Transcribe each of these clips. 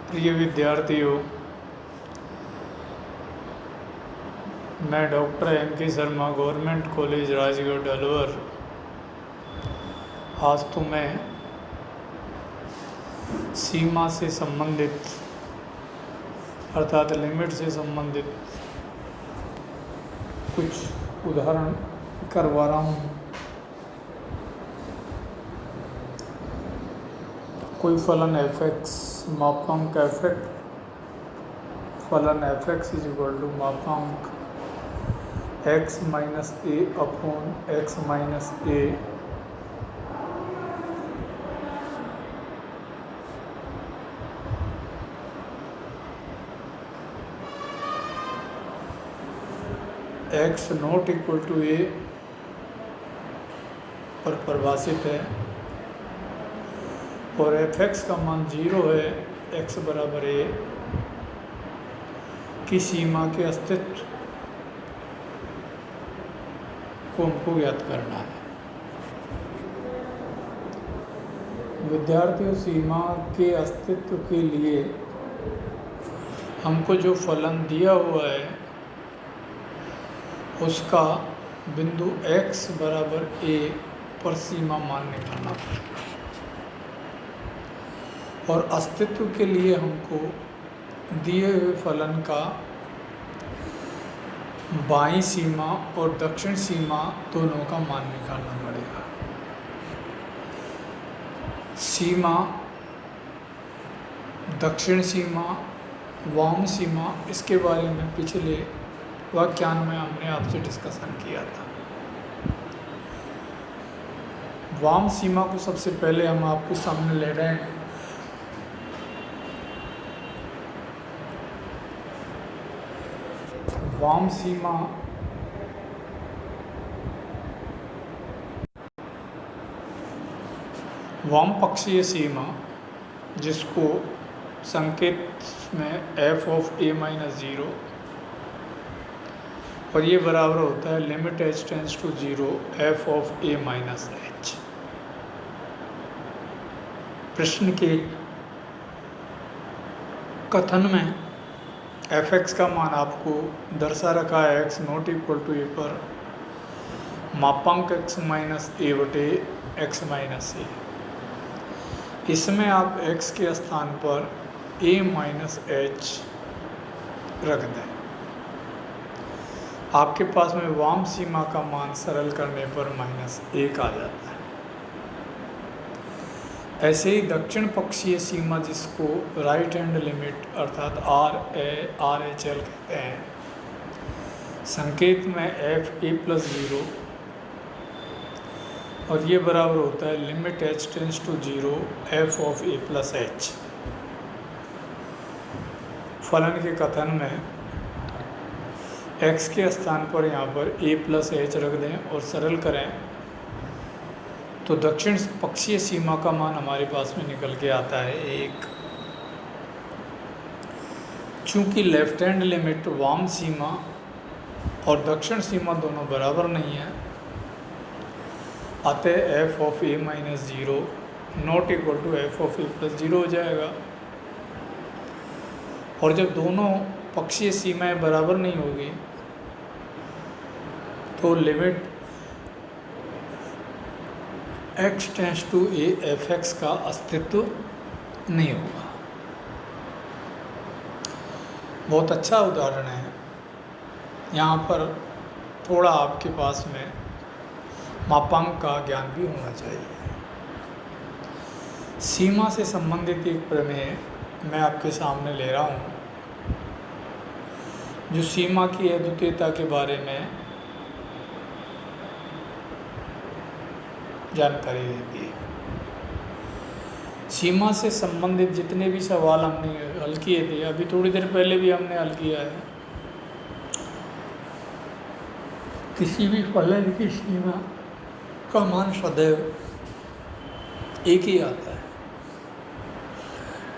प्रिय विद्यार्थियों, मैं doctor M.K. Sharma, government college Rajgarh Alwar, आज तुम्हें सीमा से संबंधित अर्थात लिमिट से संबंधित कुछ उदाहरण करवा रहा हूँ। कोई फलन f(x) मापांक f(x) फलन f(x) इज इक्वल टू मापांक x minus a upon x minus a x not equal to a पर परिभाषित है और f(x) का मान 0 है, x बराबर a की सीमा के अस्तित्व को हमको ज्ञात करना है। विद्यार्थियों, सीमा के अस्तित्व के लिए हमको जो फलन दिया हुआ है उसका बिंदु x बराबर a पर सीमा मान निकालना पड़ेगा और अस्तित्व के लिए हमको दिए हुए फलन का बाईं सीमा और दक्षिण सीमा दोनों का मान निकालना पड़ेगा। सीमा, दक्षिण सीमा, वाम सीमा, इसके बारे में पिछले व्याख्यान में हमने आपसे डिस्कशन किया था। वाम सीमा को सबसे पहले हम आपके सामने ले रहे हैं। वाम सीमा वाम पक्षीय सीमा, जिसको संकेत में f ऑफ a माइनस 0 और ये बराबर होता है limit h tends to 0 f of a minus h। प्रश्न के कथन में f(x) का मान आपको दर्शा रखा है x not equal to a पर मापांक x माइनस a बटे x माइनस a। इसमें आप x के स्थान पर a माइनस h रख दें। आपके पास में वाम सीमा का मान सरल करने पर -1 आ जाता है। ऐसे ही दक्षिण पक्षीय सीमा, जिसको राइट हैंड लिमिट अर्थात RHL कहते हैं, संकेत में f a प्लस 0 और ये बराबर होता है limit h tends to 0 f of a plus h। फलन के कथन में x के स्थान पर यहाँ पर a प्लस h रख दें और सरल करें तो दक्षिण पक्षीय सीमा का मान हमारे पास में निकल के आता है 1। चूँकि लेफ्ट हैंड लिमिट वाम सीमा और दक्षिण सीमा दोनों बराबर नहीं है, अतः f of a minus 0 not equal to f of a plus 0 हो जाएगा। और जब दोनों पक्षीय सीमाएं बराबर नहीं होगी तो limit x tends to a f(x) का अस्तित्व नहीं होगा। बहुत अच्छा उदाहरण है। यहाँ पर थोड़ा आपके पास में मापांक का ज्ञान भी होना चाहिए। सीमा से संबंधित एक प्रमेय मैं आपके सामने ले रहा हूँ जो सीमा की अद्वितीयता के बारे में जानकारी देती है। सीमा से संबंधित जितने भी सवाल हमने हल किए थे, अभी थोड़ी देर पहले भी हमने हल किया है, किसी भी फलन की सीमा का मान सदैव एक ही आता है।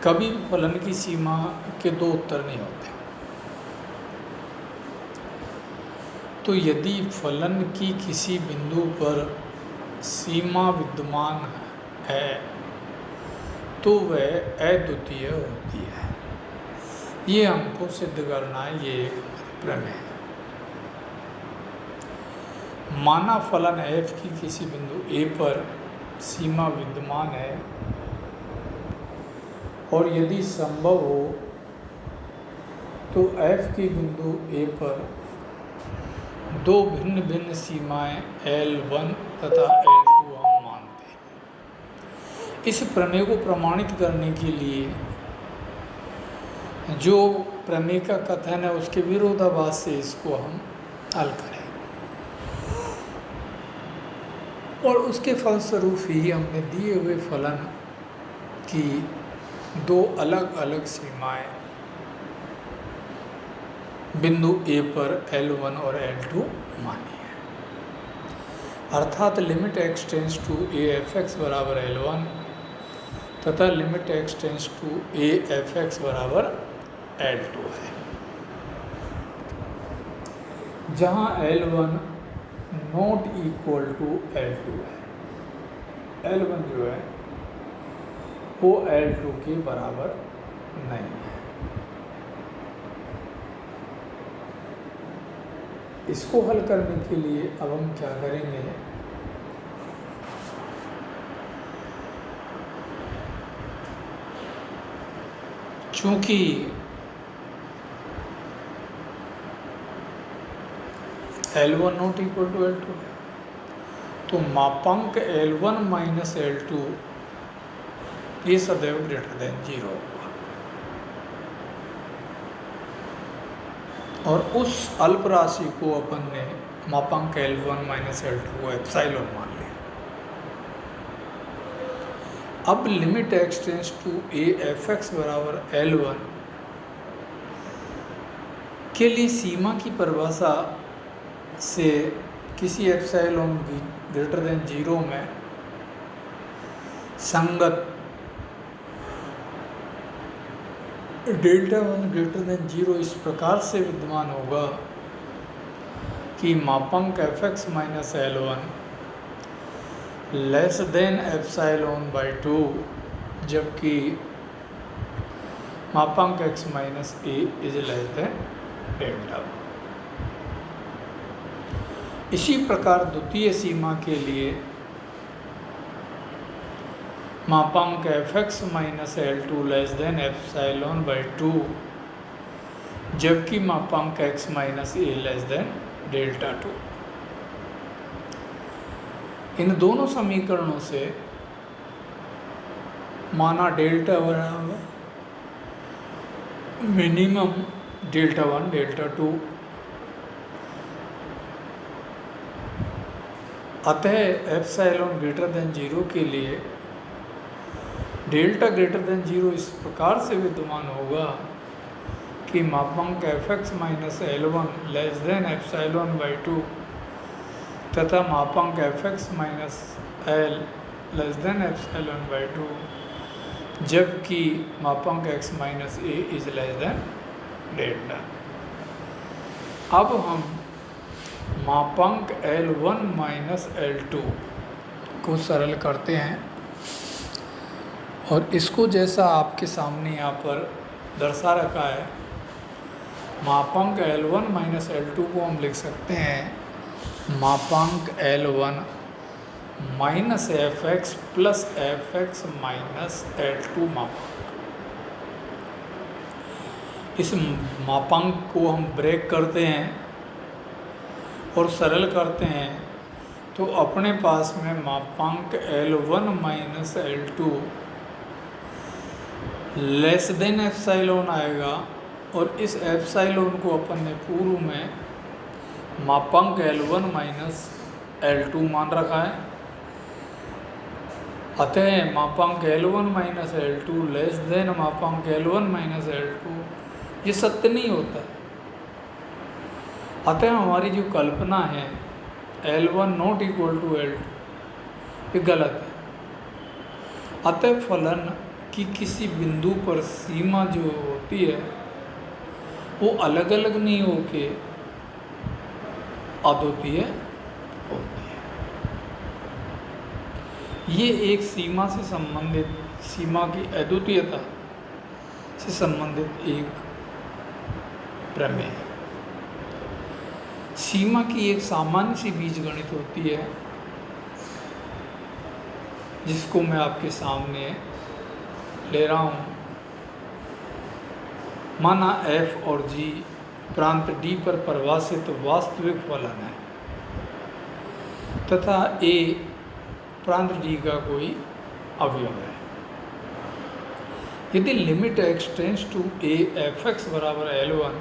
कभी भी फलन की सीमा के दो उत्तर नहीं होते। तो यदि फलन की किसी बिंदु पर सीमा विद्यमान है तो वह अद्वितीय होती है। ये हमको सिद्ध करना है, ये एक प्रमेय है। माना फलन f की किसी बिंदु a पर सीमा विद्यमान है और यदि संभव हो तो f की बिंदु a पर दो भिन्न भिन्न सीमाएं L1 तथा L2 हम मानते हैं। इस प्रमेय को प्रमाणित करने के लिए जो प्रमेय का कथन है उसके विरोधाभास से इसको हम हल करें और उसके फलस्वरूप ही हमने दिए हुए फलन की दो अलग अलग सीमाएं बिंदु A पर L1 और L2 मानी है। अर्थात limit x tends to a f(x) बराबर L1 तथा limit x tends to a f(x) बराबर L2 है, जहाँ L1 not equal to L2 है। L1 जो है वो L2 के बराबर नहीं है। इसको हल करने के लिए अब हम क्या करेंगे, चूंकि L1 not equal to L2 है तो मापांक L1 माइनस L2 ये सदैव ग्रेटर देन 0 होगा और उस अल्प राशि को अपन ने मापांक L1 माइनस L2 को एप्सिलॉन मान लिया। अब limit x tends to a f(x) बराबर L1 के लिए सीमा की परिभाषा से किसी एप्सिलॉन ग्रेटर देन 0 में संगत Δ1 ग्रेटर देन 0 इस प्रकार से विद्यमान होगा कि मापांक f(x) minus L1 less than epsilon by 2 जबकि मापांक x minus a is less than Δ1। इसी प्रकार द्वितीय सीमा के लिए मापांक f(x) minus L2 less than epsilon by 2 जबकि मापांक x minus a less than Δ2। इन दोनों समीकरणों से माना डेल्टा बराबर मिनिमम Δ1 Δ2, अतः एप्सिलॉन ग्रेटर देन 0 के लिए डेल्टा ग्रेटर देन 0 इस प्रकार से विद्यमान होगा कि मापांक f(x) minus L1 less than epsilon by 2 तथा मापांक f(x) minus L less than epsilon by 2 जबकि मापांक x minus a is less than Δ। अब हम मापांक L1 माइनस L2 को सरल करते हैं और इसको जैसा आपके सामने यहाँ पर दर्शा रखा है, मापांक L1 माइनस L2 को हम लिख सकते हैं मापांक L1 minus f(x) plus f(x) minus L2 मापांक। इस मापांक को हम ब्रेक करते हैं और सरल करते हैं तो अपने पास में मापांक L1 minus L2 less than epsilon आएगा और इस एप्सिलॉन को अपन ने पूर्व में मापांक L1 माइनस L2 मान रखा है। अतः मापांक L1 minus L2 less then मापांक L1 माइनस L2 ये सत्य नहीं होता है। अतः हमारी जो कल्पना है L1 not equal to L2 ये गलत है। अतः फलन की किसी बिंदु पर सीमा जो होती है वो अलग अलग नहीं होके अद्वितीय होती है। ये एक सीमा से संबंधित, सीमा की अद्वितीयता से संबंधित एक प्रमेय। सीमा की एक सामान्य सी बीजगणित होती है जिसको मैं आपके सामने ले रहा हूँ। माना f और g प्रांत d पर परिभाषित वास्तविक फलन है तथा a प्रांत d का कोई अवयव है। यदि limit x tends to a f(x) बराबर L1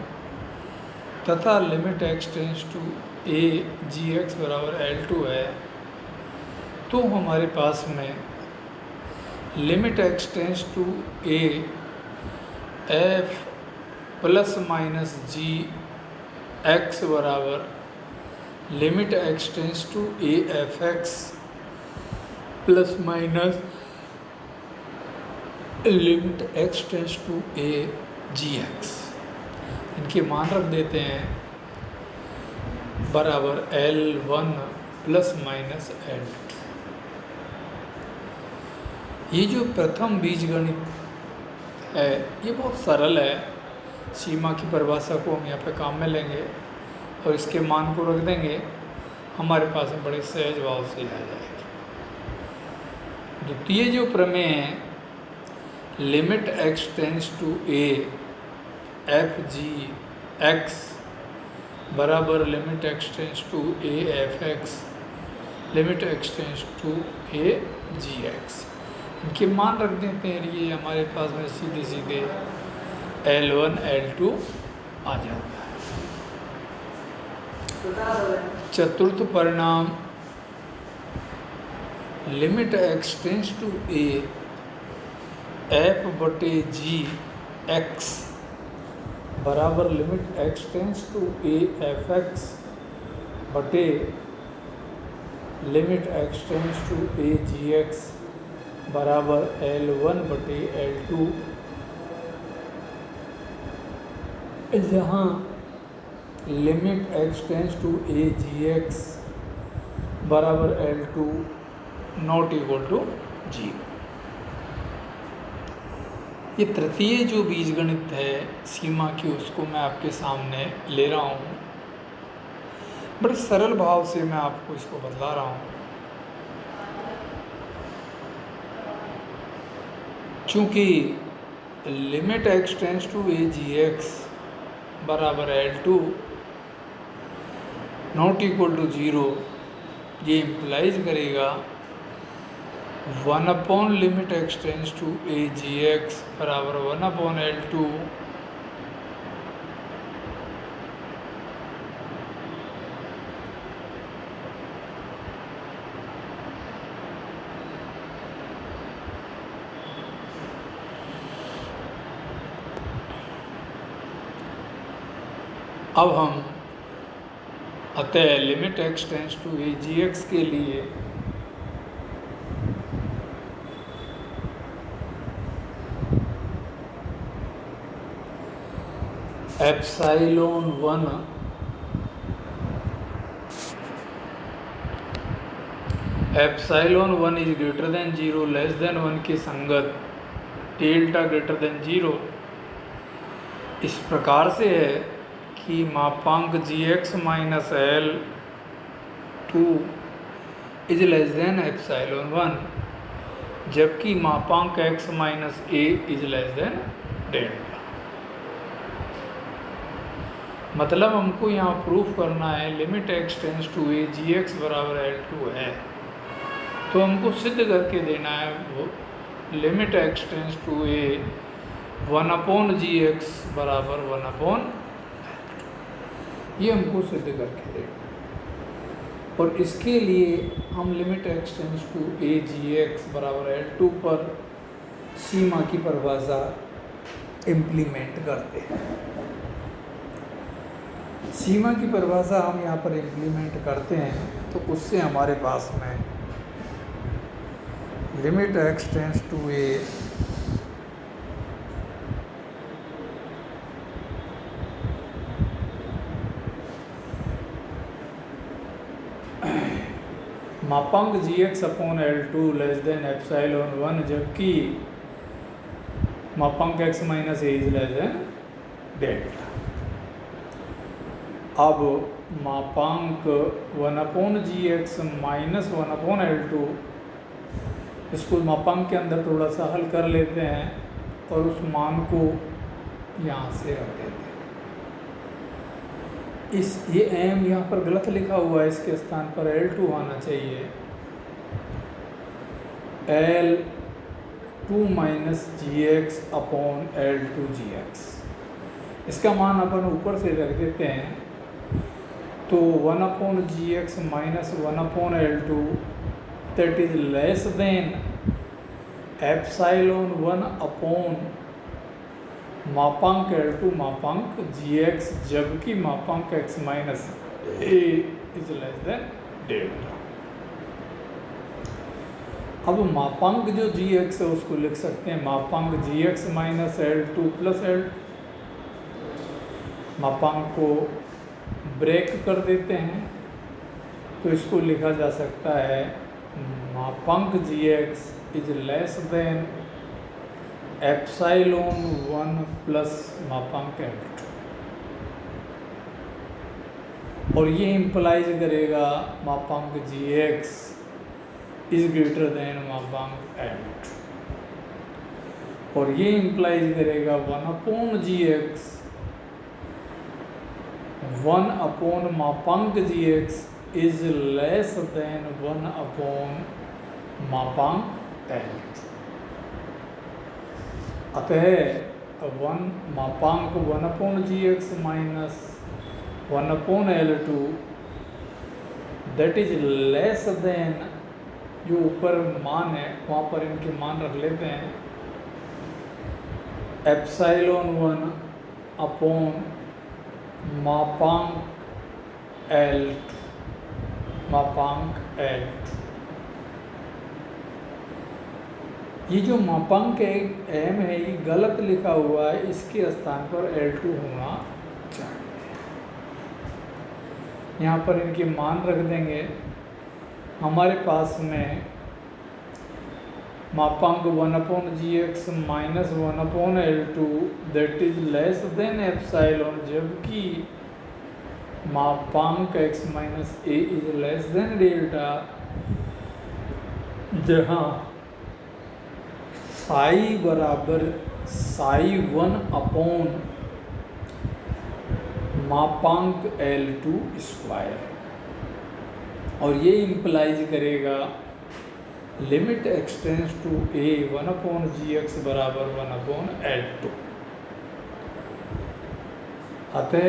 तथा limit x tends to a g(x) बराबर L2 है तो हमारे पास में limit x tends to a f plus minus g x बराबर limit x tends to a f(x) plus minus limit x tends to a g(x). इनके मान रख देते हैं बराबर L1 प्लस माइनस L2। ये जो प्रथम बीजगणित है ये बहुत सरल है। सीमा की परिभाषा को हम यहाँ पे काम में लेंगे और इसके मान को रख देंगे, हमारे पास में बड़े सहज भाव से आ जाएगी। द्वितीय जो प्रमेय है limit x tends to a f g x बराबर limit x tends to a f(x) limit x tends to a g(x). इनके मान रख देते हैं, ये हमारे पास में सीधे सीधे L1 L2 आ जाता है। चतुर्थ परिणाम limit x tends to a f बटे जी एक्स बराबर limit x tends to a f(x) बटे limit x tends to a g(x) बराबर L1 बटे L2, जहाँ limit x tends to a g(x) बराबर L2 नॉट इक्वल टू 0। ये तृतीय जो बीजगणित है सीमा की उसको मैं आपके सामने ले रहा हूँ। बड़े सरल भाव से मैं आपको इसको बतला रहा हूँ। चूँकि limit x tends to a g(x) बराबर L2 नॉट इक्वल टू 0, ये इम्प्लाइज करेगा 1 upon limit x tends to a g(x) बराबर 1 अपॉन L2 अब हम अतः limit x tends to a g(x) के लिए epsilon 1 is greater than 0 less than 1 के संगत डेल्टा ग्रेटर देन 0 इस प्रकार से है कि मापांक g(x) minus L2 is less than epsilon 1 जबकि मापांक x minus a is less than delta. मतलब हमको यहाँ प्रूफ करना है limit x tends to a g(x) बराबर L2 है, तो हमको सिद्ध करके देना है वो limit x tends to a 1 upon g(x) बराबर 1 अपॉन L2, ये हमको सिद्ध करके देना। और इसके लिए हम limit x tends to a g(x) बराबर L2 पर सीमा की परिभाषा इम्प्लीमेंट करते हैं। सीमा की परिभाषा हम यहाँ पर इम्प्लीमेंट करते हैं तो उससे हमारे पास में limit x tends to a मापांक g(x) upon L2 less than epsilon 1 जबकि मापांक x minus a is less than delta. अब मापांक 1/gx माइनस 1/L2, इसको मापांक के अंदर थोड़ा सा हल कर लेते हैं और उस मान को यहाँ से रख देते हैं। ये m यहाँ पर गलत लिखा हुआ है, इसके स्थान पर L2 आना चाहिए। L2 minus gx upon L2 gx, इसका मान अपन ऊपर से रख देते हैं। तो 1/gx minus 1/L2 that is less then epsilon 1 upon मापांक L2 मापांक gx, जबकि मापांक x minus a is less than delta. अब मापांक जो gx है उसको लिख सकते हैं मापांक gx minus L2 plus L। मापांक को ब्रेक कर देते हैं तो इसको लिखा जा सकता है मापांक gx is less then epsilon 1 plus मापांक L2, और ये इम्प्लाइज करेगा मापांक gx इज ग्रेटर देन मापांक L2, और ये इम्प्लाइज करेगा 1/gx 1 अपॉन मापांक gx is less than 1 upon मापांक L2। अतः 1 मापांक 1/gx minus 1/L2 that is less then, जो ऊपर मान है वहाँ पर इनके मान रख लेते हैं, एप्साइलॉन 1 अपॉन मापांक L2 मापांक L2। ये जो मापांक m है ये गलत लिखा हुआ है, इसके स्थान पर L2 होना चाहिए। यहाँ पर इनके मान रख देंगे। हमारे पास में मापांक 1/gx minus 1/L2 that is less then epsilon, जबकि मापांक x minus a is less than delta, जहाँ साई बराबर साई 1 अपॉन मापांक L2 स्क्वायर, और ये इम्प्लाइज करेगा limit x tends to a 1/gx बराबर 1/L2। अतः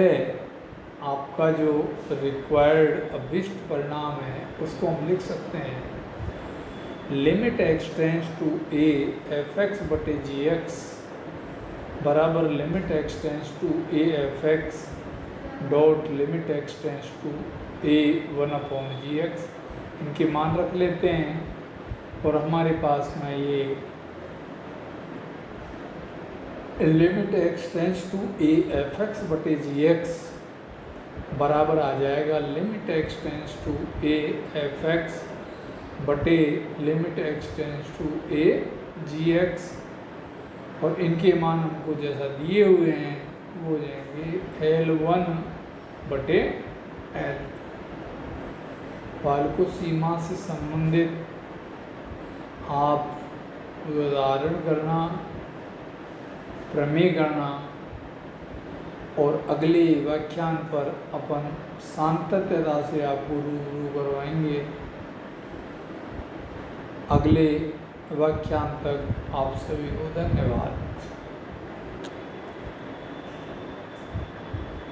आपका जो रिक्वायर्ड अभिष्ट परिणाम है उसको हम लिख सकते हैं limit x tends to a fx बटे gx बराबर limit x tends to a fx dot limit x tends to a 1/gx। इनके मान रख लेते हैं और हमारे पास में ये limit x tends to a fx बटे gx बराबर आ जाएगा limit x tends to a fx बटे limit x tends to a gx, और इनके मान हमको जैसा दिए हुए हैं वो हो जाएंगे L1 बटे L। वाल को सीमा से संबंधित आप उदाहरण करना, प्रमेय करना, और अगले व्याख्यान पर अपन सातत्यता से आपको रूबरू करवाएंगे। अगले व्याख्यान तक आप सभी को धन्यवाद।